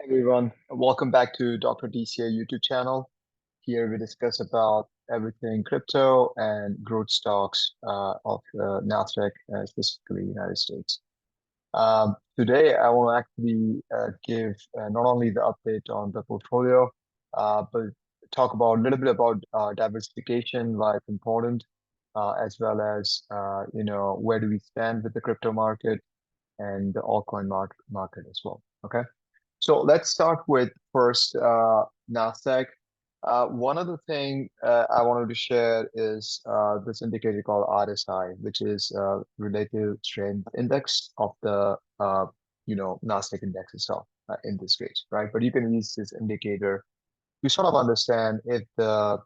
Everyone, welcome back to Dr. D.C.A YouTube channel. Here we discuss about everything crypto and growth stocks of Nasdaq, specifically United States. Today, I want to actually give not only the update on the portfolio, but talk about a little bit about diversification, why it's important, as well as where do we stand with the crypto market and the altcoin market as well. Okay. So let's start with first Nasdaq. One other thing I wanted to share is this indicator called RSI, which is Relative Strength Index of the Nasdaq index itself in this case, right? But you can use this indicator to sort of understand if the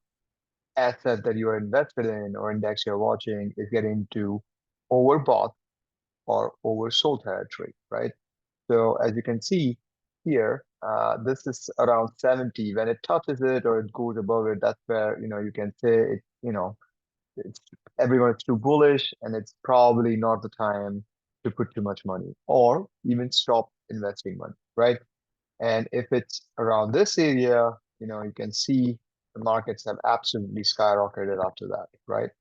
asset that you are invested in or index you're watching is getting to overbought or oversold territory, right? So as you can see here, this is around 70. When it touches it or it goes above it, that's where, you can say it's everyone's too bullish and it's probably not the time to put too much money or even stop investing money, right? And if it's around this area, you can see the markets have absolutely skyrocketed after that, right?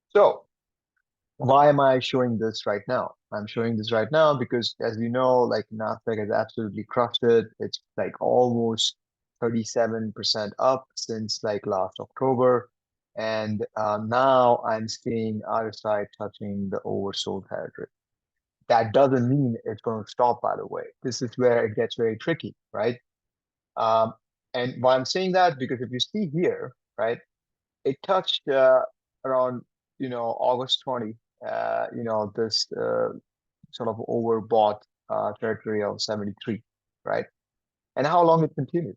So why am I showing this right now? I'm showing this right now because, as you know, like Nasdaq has absolutely crushed it. It's like almost 37% up since like last October. And now I'm seeing RSI touching the oversold territory. That doesn't mean it's going to stop, by the way. This is where it gets very tricky, right? Um, and why I'm saying that, because if you see here, right, it touched around August 20, this sort of overbought territory of 73, right? And how long it continued?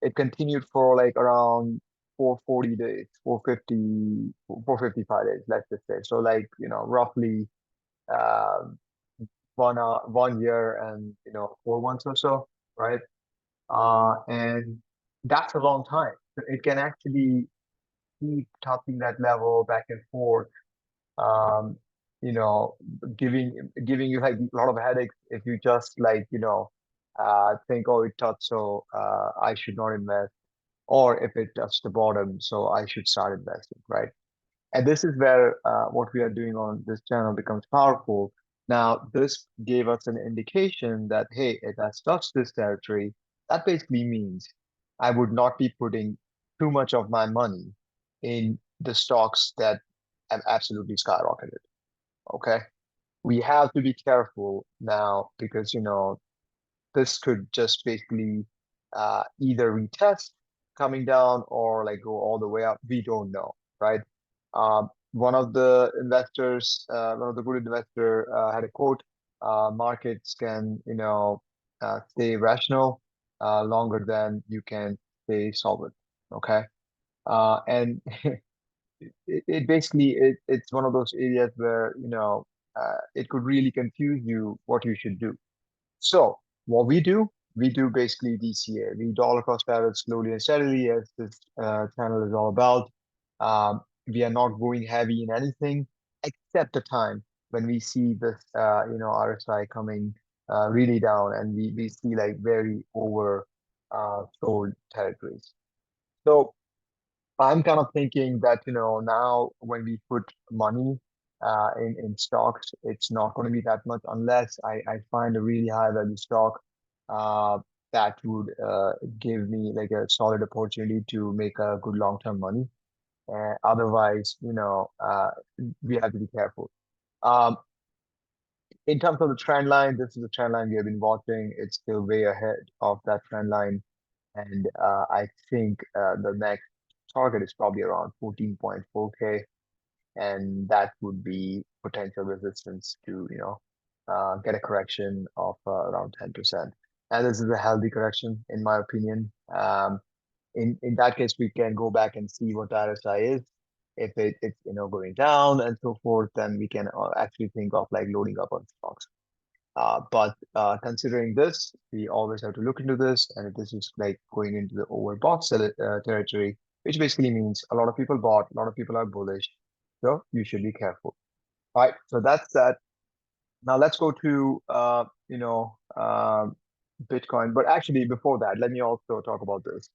It continued for like around 440 days, 450, 455 days, let's just say. So like, roughly um, 1 year and 4 months or so, right? And that's a long time. So it can actually keep topping that level back and forth, um, you know, giving you like a lot of headaches if you just like, think, oh, it touched, so I should not invest, or if it touched the bottom, so I should start investing, right? And this is where what we are doing on this channel becomes powerful. Now, this gave us an indication that, hey, it has touched this territory. That basically means I would not be putting too much of my money in the stocks that have absolutely skyrocketed. Okay. We have to be careful now because, this could just basically either retest coming down or like go all the way up. We don't know, right? One of the good investor had a quote: "Markets can, stay rational longer than you can stay solvent." Okay, and it basically it's one of those areas where it could really confuse you what you should do. So what we do basically D.C.A. We dollar cost average slowly and steadily, as this channel is all about. We are not going heavy in anything except the time when we see this, RSI coming really down, and we see like very over sold territories. So I'm kind of thinking that, now when we put money in stocks, it's not going to be that much unless I find a really high value stock uh, that would give me like a solid opportunity to make a good long-term money. Otherwise, we have to be careful. Um, in terms of the trend line, this is a trend line we have been watching. It's still way ahead of that trend line. And I think the next target is probably around 14.4K, and that would be potential resistance to, get a correction of around 10%. And this is a healthy correction, in my opinion. In that case, we can go back and see what the RSI is. If it's going down and so forth, then we can actually think of like loading up on stocks. But considering this, we always have to look into this. And if this is like going into the overbought territory, which basically means a lot of people bought, a lot of people are bullish. So you should be careful. All right. So that's that. Now let's go to, Bitcoin. But actually, before that, let me also talk about this.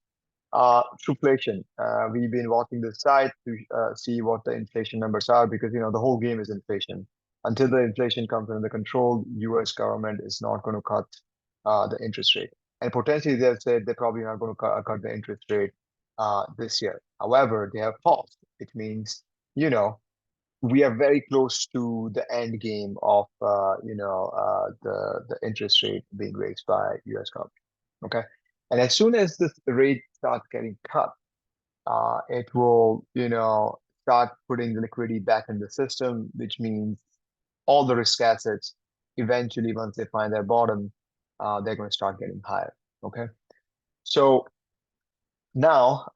Inflation. We've been watching this site to see what the inflation numbers are because the whole game is inflation. Until the inflation comes under control, U.S. government is not going to cut the interest rate, and potentially they've said they're probably not going to cut the interest rate this year. However, they have paused. It means we are very close to the end game of the interest rate being raised by U.S. government. Okay, and as soon as this rate starts getting cut, it will start putting the liquidity back in the system, which means all the risk assets eventually, once they find their bottom, they're going to start getting higher. Okay, so now,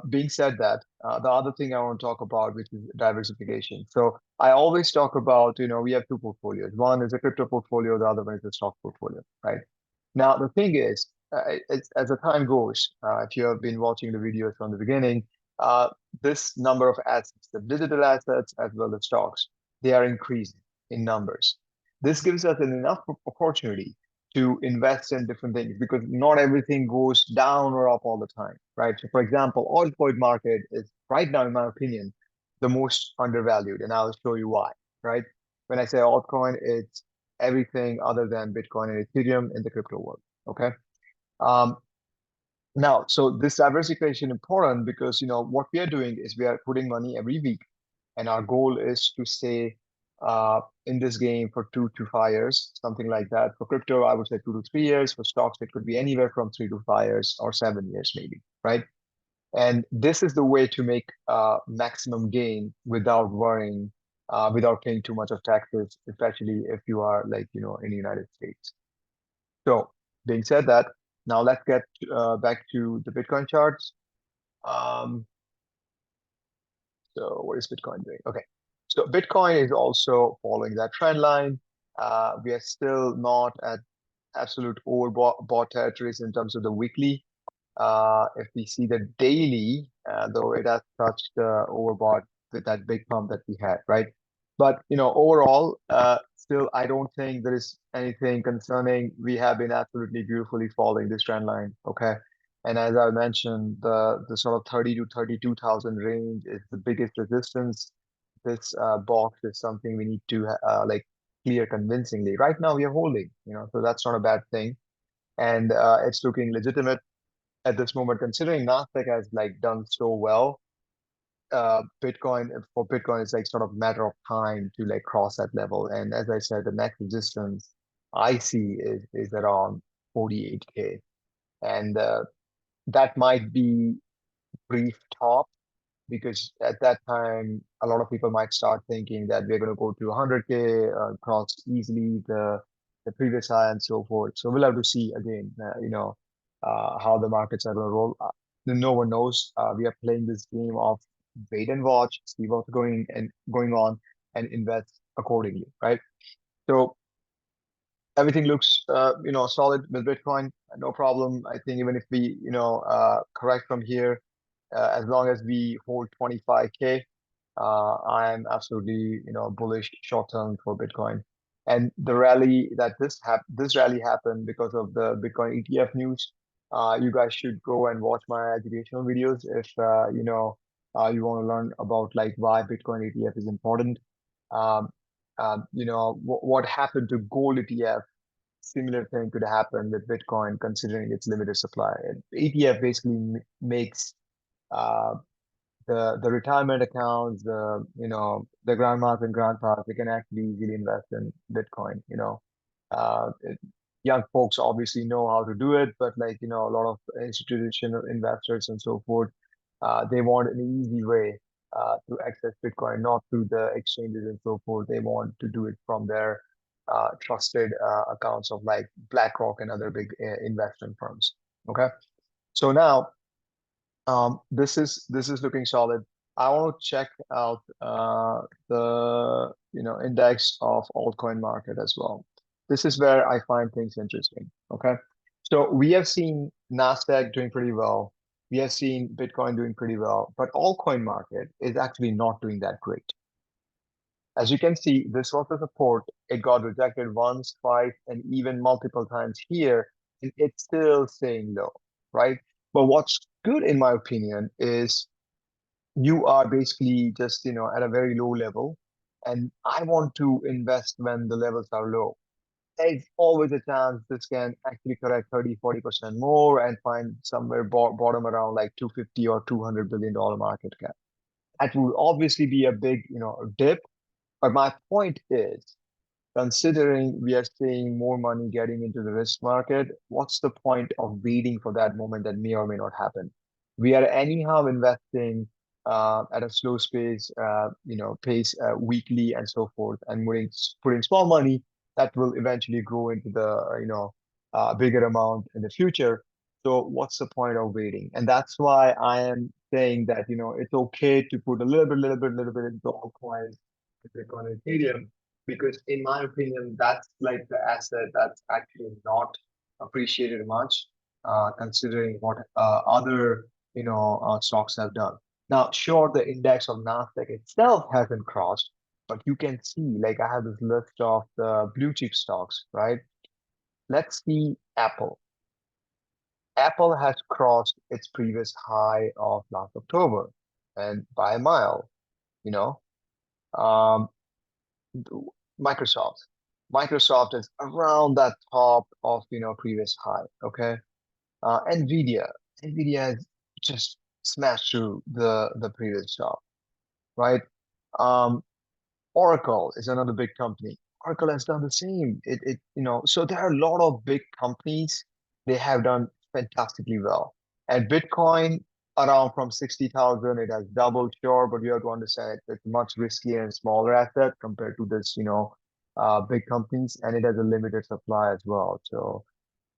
being said that, the other thing I want to talk about, which is diversification. So I always talk about, we have two portfolios. One is a crypto portfolio, the other one is a stock portfolio, right? Now, the thing is, as the time goes, if you have been watching the videos from the beginning, uh, this number of assets, the digital assets as well as stocks, they are increasing in numbers. This gives us an enough opportunity to invest in different things because not everything goes down or up all the time, right? So, for example, altcoin market is right now, in my opinion, the most undervalued, and I'll show you why, right? When I say altcoin, it's everything other than Bitcoin and Ethereum in the crypto world. Okay. Um, Now, so this diversification important because what we are doing is we are putting money every week, and our goal is to stay in this game for 2 to 5 years, something like that. For crypto, I would say 2 to 3 years. For stocks, it could be anywhere from 3 to 5 years or 7 years, maybe, right? And this is the way to make maximum gain without worrying, without paying too much of taxes, especially if you are like in the United States. So, being said that, now let's get back to the Bitcoin charts. Um, so what is Bitcoin doing? Okay, so Bitcoin is also following that trend line. We are still not at absolute overbought territories in terms of the weekly. If we see the daily, though it has touched overbought with that big pump that we had, right? But overall, still, I don't think there is anything concerning. We have been absolutely beautifully following this trend line, okay? And as I mentioned, the sort of 30 to 32,000 range is the biggest resistance. This box is something we need to like clear convincingly. Right now, we are holding, so that's not a bad thing, and it's looking legitimate at this moment, considering Nasdaq has like done so well. Bitcoin, it's like sort of matter of time to like cross that level. And as I said, the next resistance I see is around 48K, and that might be brief top because at that time a lot of people might start thinking that we're going to go to 100K, cross easily the previous high and so forth. So we'll have to see again, how the markets are going to roll. No one knows. We are playing this game of wait and watch, see what's going on, and invest accordingly, right? So everything looks solid with Bitcoin, no problem. I think even if we correct from here, as long as we hold 25K, I'm absolutely bullish short term for Bitcoin. And the rally that this rally happened because of the Bitcoin ETF news. You guys should go and watch my educational videos if you want to learn about like why Bitcoin ETF is important. Um, what happened to gold ETF, similar thing could happen with Bitcoin considering its limited supply. ETF basically makes uh, the retirement accounts, the grandmas and grandpas, they can actually easily invest in Bitcoin. Uh, it, Young folks obviously know how to do it, but like a lot of institutional investors and so forth, they want an easy way to access Bitcoin, not through the exchanges and so forth. They want to do it from their trusted accounts of like BlackRock and other big investment firms. Okay, so now this is looking solid. I want to check out the index of altcoin market as well. This is where I find things interesting. Okay, so we have seen Nasdaq doing pretty well. We have seen Bitcoin doing pretty well, but altcoin market is actually not doing that great. As you can see, this was the support. It got rejected once, twice, and even multiple times here. and it's still staying low, right? But what's good, in my opinion, is you are basically just, at a very low level, and I want to invest when the levels are low. There's always a chance this can actually correct 30-40% more and find somewhere bottom around like 250 or $200 billion market cap. That would obviously be a big, dip. But my point is, considering we are seeing more money getting into the risk market, what's the point of waiting for that moment that may or may not happen? We are anyhow investing at a slow pace weekly and so forth, and putting small money that will eventually grow into the bigger amount in the future. So what's the point of waiting? And that's why I am saying that it's okay to put a little bit into altcoins, Bitcoin, and Ethereum, because in my opinion, that's like the asset that's actually not appreciated much, considering what other stocks have done. Now, sure, the index of Nasdaq itself hasn't crossed, but you can see, like I have this list of the blue chip stocks, right? Let's see Apple. Apple has crossed its previous high of last October, and by a mile, you know. Um, Microsoft. Microsoft is around that top of previous high. Okay. Nvidia. Nvidia has just smashed through the previous top, right? Um, Oracle is another big company. Oracle has done the same. So there are a lot of big companies. They have done fantastically well. And Bitcoin around from 60,000, it has doubled, sure, but you have to understand it's much riskier and smaller asset compared to this, big companies, and it has a limited supply as well. So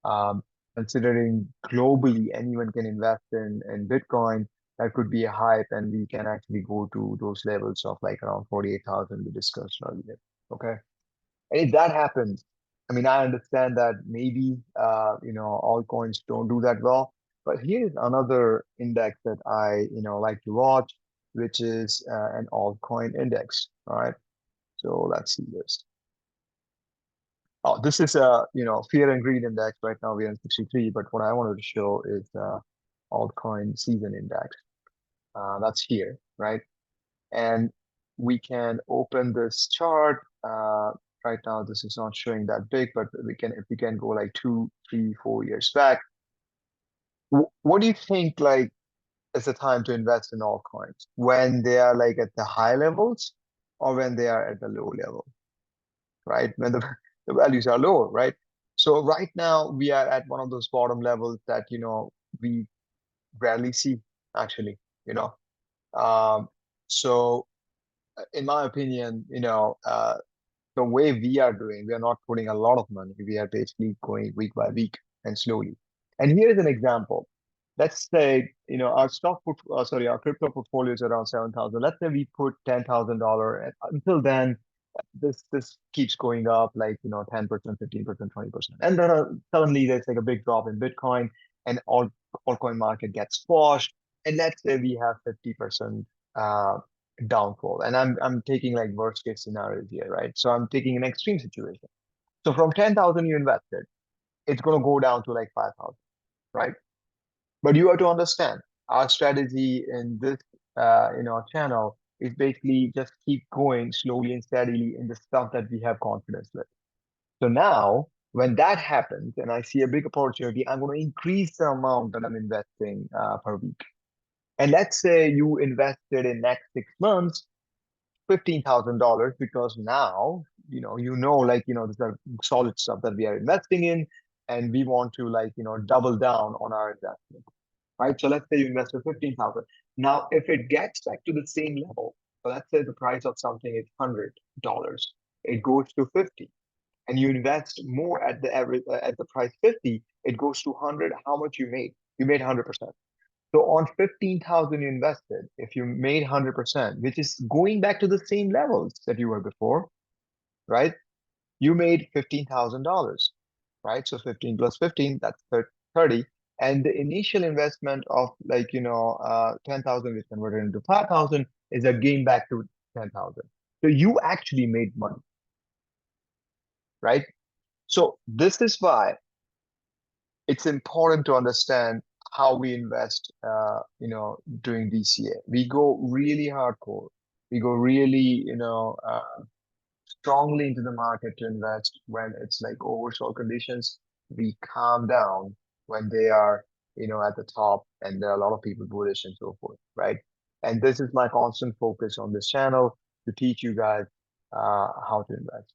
um, considering globally anyone can invest in Bitcoin, that could be a hype, and we can actually go to those levels of like around 48,000 we discussed earlier. Okay. And if that happens, I mean, I understand that maybe, altcoins don't do that well, but here is another index that I, like to watch, which is an altcoin index. All right. So let's see this. Oh, this is a, fear and greed index. Right now we're in 63, but what I wanted to show is altcoin season index. That's here, right? And we can open this chart. Right now, this is not showing that big, but if we can go like 2, 3, 4 years back. What do you think, like, is the time to invest in altcoins? When they are like at the high levels or when they are at the low level, right? When the values are lower, right? So right now we are at one of those bottom levels that, we rarely see actually, you know. Um, so in my opinion, the way we are doing, we are not putting a lot of money. We are basically going week by week and slowly. And here's an example. Let's say, our crypto portfolio is around 7,000. Let's say we put $10,000. Until then, this keeps going up like 10%, 15%, 20%, and then suddenly there's like a big drop in Bitcoin, and altcoin market gets squashed, and let's say we have 50% uh downfall, and I'm taking like worst case scenarios here, right? So I'm taking an extreme situation. So from 10,000 you invested, it's going to go down to like 5,000, right? But you have to understand our strategy in this channel is basically just keep going slowly and steadily in the stuff that we have confidence with. So now when that happens and I see a big opportunity, I'm going to increase the amount that I'm investing per week. And let's say you invested in next 6 months $15,000, because now these are solid stuff that we are investing in, and we want to double down on our investment, right? So let's say you invested 15,000. Now, if it gets back to the same level, so let's say the price of something is $100, it goes to 50, and you invest more at the average at the price 50, it goes to 100. How much you made? You made 100%. So on 15,000 you invested, if you made 100%, which is going back to the same levels that you were before, right? You made $15,000, right? So 15 plus 15, that's 30. And the initial investment of 10,000 is converted into 5,000 is a gain back to 10,000. So you actually made money, right? So this is why it's important to understand how we invest, during DCA. We go really hardcore. We go really, strongly into the market to invest when it's like oversold conditions. We calm down when they are, at the top and there are a lot of people bullish and so forth, right? And this is my constant focus on this channel to teach you guys how to invest.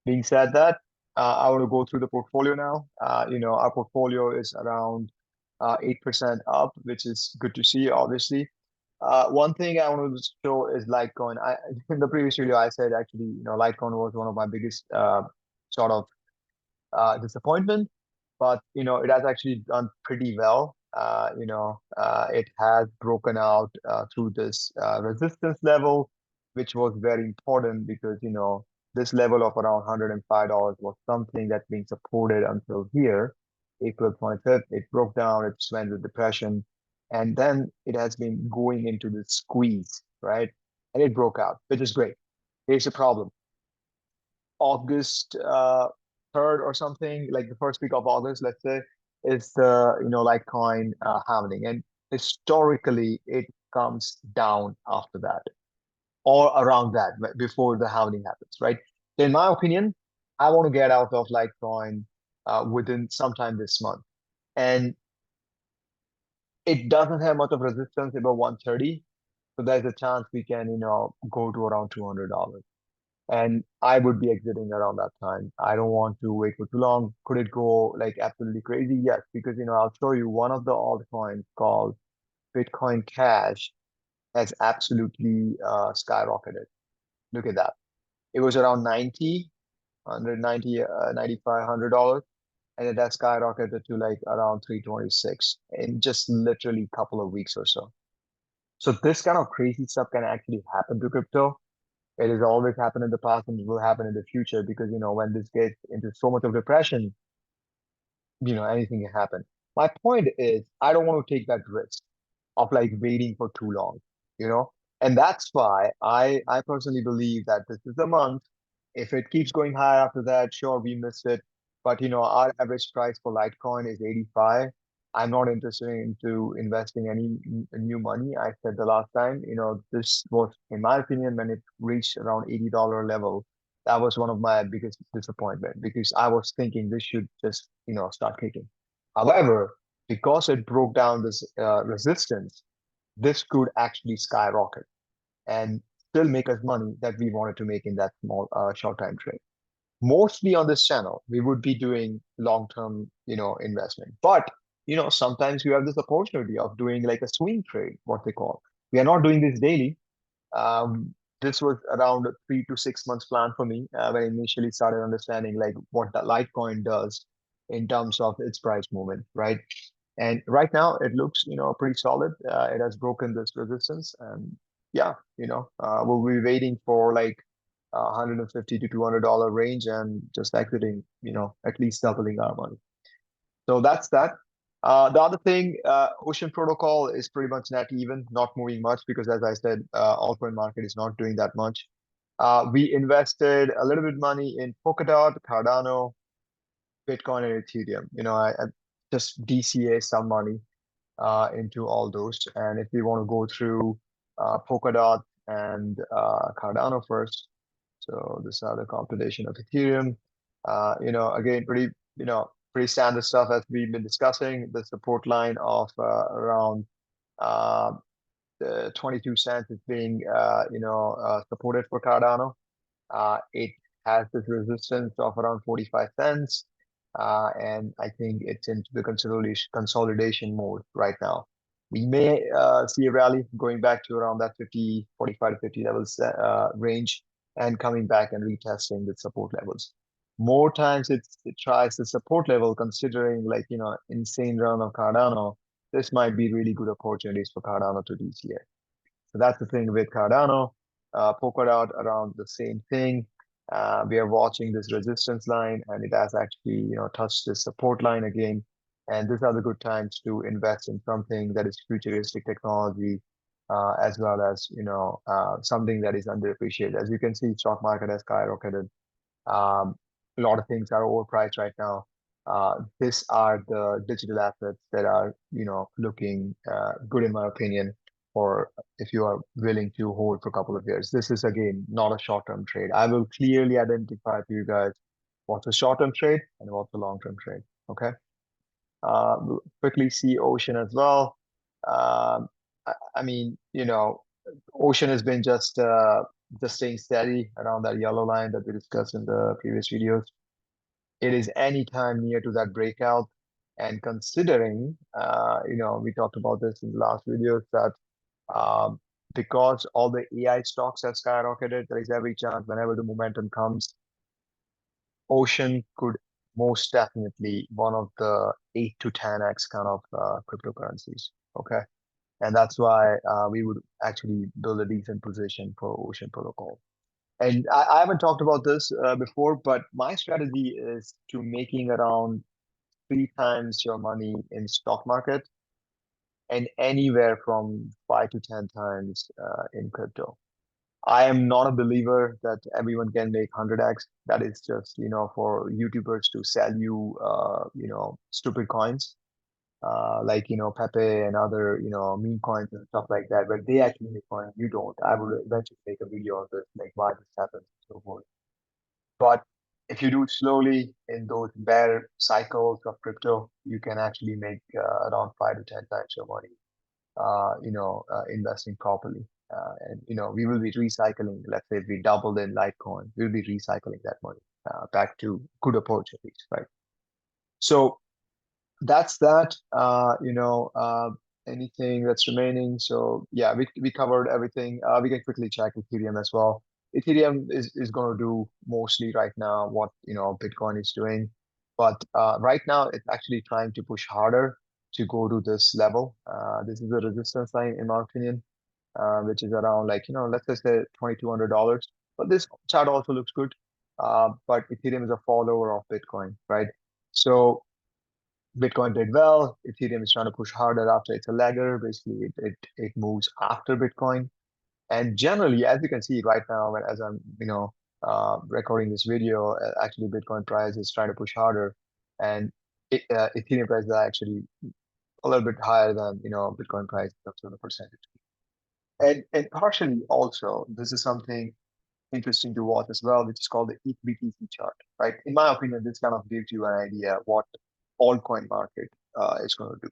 Being said that, I want to go through the portfolio now. Our portfolio is around 8% up, which is good to see, obviously. One thing I want to show is Litecoin. In the previous video, I said actually, Litecoin was one of my biggest sort of disappointment, but it has actually done pretty well. It has broken out through this resistance level, which was very important because this level of around $105 was something that's being supported until here, April 25th. It broke down, it went with depression, and then it has been going into the squeeze, right? And it broke out, which is great. Here's the problem. August 3rd or something, like the first week of August, let's say, is the Litecoin halving, and historically it comes down after that or around that before the halving happens, right? So in my opinion, I want to get out of Litecoin within sometime this month, and it doesn't have much of resistance above 130, so there's a chance we can go to around $200. And I would be exiting around that time. I don't want to wait for too long. Could it go like absolutely crazy? Yes, because I'll show you one of the altcoins called Bitcoin Cash has absolutely skyrocketed. Look at that. It was around 90, 190, 95, $100, and it has skyrocketed to like around 326 in just literally a couple of weeks or so. So this kind of crazy stuff can actually happen to crypto. It has always happened in the past and it will happen in the future because, when this gets into so much of depression, anything can happen. My point is, I don't want to take that risk of like waiting for too long, you know? And that's why I personally believe that this is a month. If it keeps going higher after that, sure, we missed it. But our average price for Litecoin is 85. I'm not interested into investing any new money. I said the last time, this was, in my opinion, when it reached around $80 level, that was one of my biggest disappointment because I was thinking this should just, start kicking. However, because it broke down this resistance, this could actually skyrocket and still make us money that we wanted to make in that small short time trade. Mostly on this channel, we would be doing long-term, investment. But, sometimes you have this opportunity of doing like a swing trade, what they call. We are not doing this daily. This was around a 3 to 6 months plan for me when I initially started understanding like what the Litecoin does in terms of its price movement, right? And right now it looks, pretty solid. It has broken this resistance, and yeah, we'll be waiting for like 150 to $200 range and just exiting, at least doubling our money. So that's that. The other thing, Ocean Protocol is pretty much net even, not moving much because, as I said, altcoin market is not doing that much. We invested a little bit money in Polkadot, Cardano, Bitcoin, and Ethereum. I just D.C.A some money into all those. And if we want to go through Polkadot and Cardano first, so this is the computation of Ethereum. Again, pretty standard stuff as we've been discussing. The support line of around uh, 22 cents is being, supported for Cardano. It has this resistance of around 45 cents. And I think it's into the consolidation mode right now. We may see a rally going back to around that 50, 45 to 50 levels range and coming back and retesting the support levels. More times it tries the support level, considering like, insane run of Cardano. This might be really good opportunities for Cardano to DCA. So that's the thing with Cardano. Polkadot around the same thing. We are watching this resistance line, and it has actually, touched the support line again. And these are the good times to invest in something that is futuristic technology, as well as, something that is underappreciated. As you can see, stock market has skyrocketed. A lot of things are overpriced right now. These are the digital assets that are, looking good in my opinion, for if you are willing to hold for a couple of years. This is again not a short-term trade. I will clearly identify for you guys what's a short-term trade and what's a long-term trade. Okay. We'll quickly see Ocean as well. I mean, Ocean has been just staying steady around that yellow line that we discussed in the previous videos. It is anytime near to that breakout. And considering, we talked about this in the last videos that um, because all the AI stocks have skyrocketed, there is every chance whenever the momentum comes, Ocean could most definitely one of the 8 to 10x kind of cryptocurrencies. Okay. And that's why we would actually build a decent position for Ocean Protocol. And I haven't talked about this before, but my strategy is to making around 3 times your money in stock market and anywhere from 5 to 10 times in crypto. I am not a believer that everyone can make 100x. That is just, for YouTubers to sell you, stupid coins, like, Pepe and other, meme coins and stuff like that, but they actually make money. You don't. I would eventually make a video on this, like why this happens and so forth. But if you do it slowly in those bear cycles of crypto, you can actually make around 5 to 10 times your money, investing properly. And we will be recycling. Let's say if we doubled in Litecoin, we'll be recycling that money back to good opportunities, right? So that's that. Anything that's remaining. So yeah, we covered everything. We can quickly check Ethereum as well. Ethereum is going to do mostly right now what Bitcoin is doing, but right now it's actually trying to push harder to go to this level. This is a resistance line in my opinion, which is around, like, let's just say $2,200. But this chart also looks good. But Ethereum is a follower of Bitcoin, right? So Bitcoin did well. Ethereum is trying to push harder after it's a lagger. Basically, it moves after Bitcoin. And generally, as you can see right now, as I'm recording this video, actually Bitcoin price is trying to push harder, and Ethereum price is actually a little bit higher than Bitcoin price in terms of the percentage. And partially also, this is something interesting to watch as well, which is called the eBTC chart, right? In my opinion, this kind of gives you an idea what altcoin market is going to do.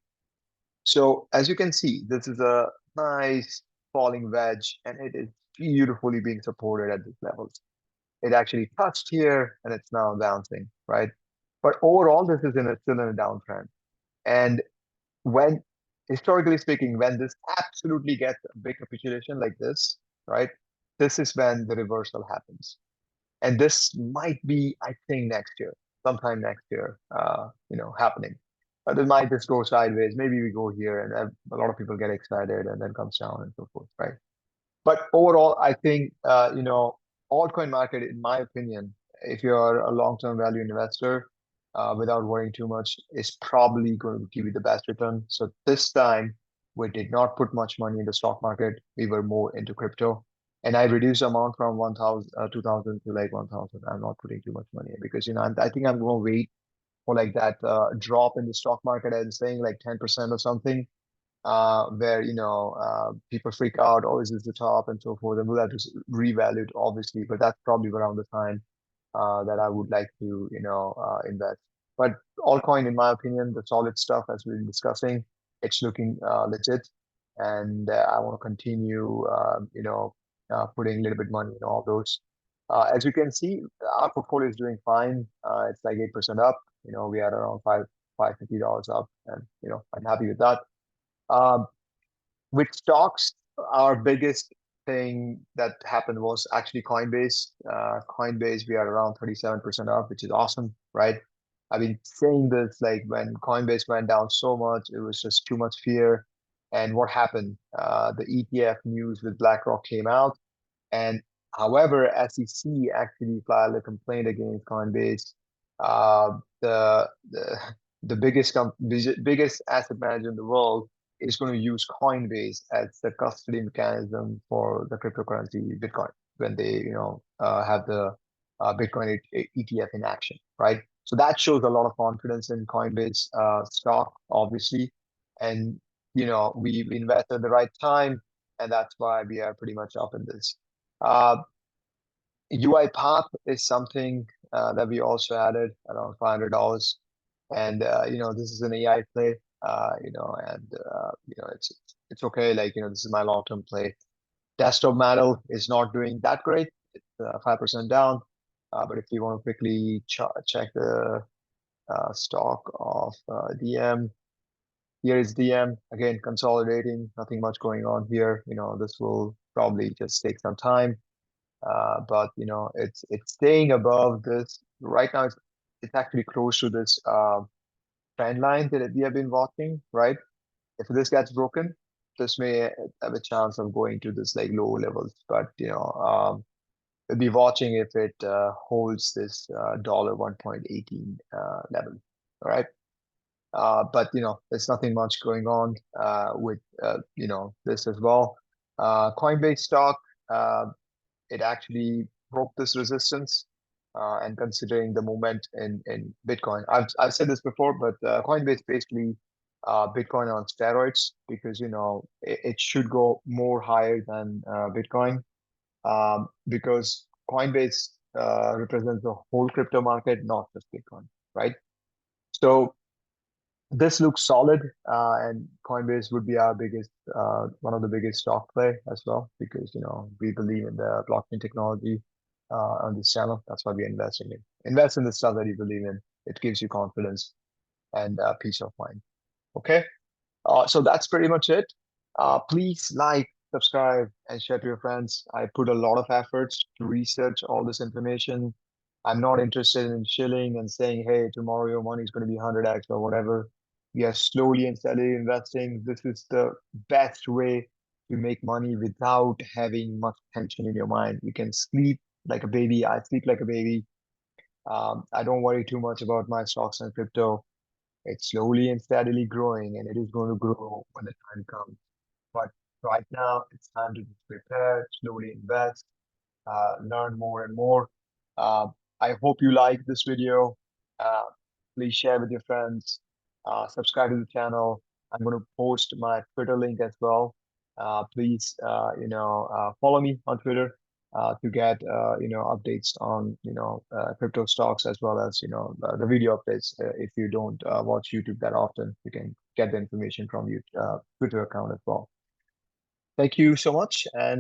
So as you can see, this is a nice falling wedge, and it is beautifully being supported at these levels. It actually touched here, and it's now bouncing, right? But overall, this is still in a downtrend. And when, historically speaking, when this absolutely gets a big capitulation like this, right? This is when the reversal happens. And this might be, I think, next year, sometime next year, happening. But it might just go sideways. Maybe we go here, and a lot of people get excited, and then comes down and so forth, right? But overall, I think, altcoin market, in my opinion, if you're a long-term value investor, without worrying too much, is probably going to give you the best return. So this time, we did not put much money in the stock market. We were more into crypto. And I reduced the amount from 1,000, 2,000 to like 1,000. I'm not putting too much money in because, I think I'm going to wait for like that drop in the stock market and saying like 10% or something, where people freak out, oh, is this the top and so forth, and we'll have to revalue it, obviously, but that's probably around the time that I would like to invest. But altcoin, in my opinion, the solid stuff as we've been discussing, it's looking legit, and I want to continue putting a little bit money in all those. As you can see, our portfolio is doing fine. It's like 8% up. We are around $550 up, and I'm happy with that. Um, with stocks, our biggest thing that happened was actually Coinbase. Coinbase, we are around 37% up, which is awesome, right? I've been saying this, like when Coinbase went down so much, it was just too much fear. And what happened? The ETF news with BlackRock came out, and however, SEC actually filed a complaint against Coinbase. Uh, the biggest asset manager in the world is going to use Coinbase as the custody mechanism for the cryptocurrency Bitcoin when they have the Bitcoin ETF in action, right? So that shows a lot of confidence in Coinbase stock, obviously. And, we invested at the right time, and that's why we are pretty much up in this. Uh, UiPath is something that we also added around $500. And, this is an AI play, it's okay. Like, this is my long-term play. Desktop Metal is not doing that great. It's 5% down. But if you want to quickly check the stock of DM, here is DM again consolidating. Nothing much going on here. This will probably just take some time. But it's staying above this right now. It's actually close to this trend line that we have been watching, right? If this gets broken, this may have a chance of going to this like low levels. But we'll be watching if it holds this dollar 1.18 level. All right. But there's nothing much going on with this as well. Coinbase stock, it actually broke this resistance, and considering the movement in Bitcoin, I've said this before, but Coinbase basically Bitcoin on steroids, because it should go more higher than Bitcoin, because Coinbase represents the whole crypto market, not just Bitcoin, right? So this looks solid, and Coinbase would be our one of the biggest stock play as well, because we believe in the blockchain technology on this channel. That's why we're investing in. Invest in the stuff that you believe in. It gives you confidence and peace of mind. Okay. So that's pretty much it. Please like, subscribe, and share to your friends. I put a lot of efforts to research all this information. I'm not interested in shilling and saying, hey, tomorrow your money is going to be 100x or whatever. We are slowly and steadily investing. This is the best way to make money without having much tension in your mind. You can sleep like a baby. I sleep like a baby. I don't worry too much about my stocks and crypto. It's slowly and steadily growing, and it is going to grow when the time comes. But right now, it's time to just prepare, slowly invest, learn more and more. Uh, I hope you like this video. Uh, please share with your friends. Subscribe to the channel. I'm going to post my Twitter link as well. Please, follow me on Twitter to get updates on crypto stocks, as well as the video updates. If you don't watch YouTube that often, you can get the information from your Twitter account as well. Thank you so much, and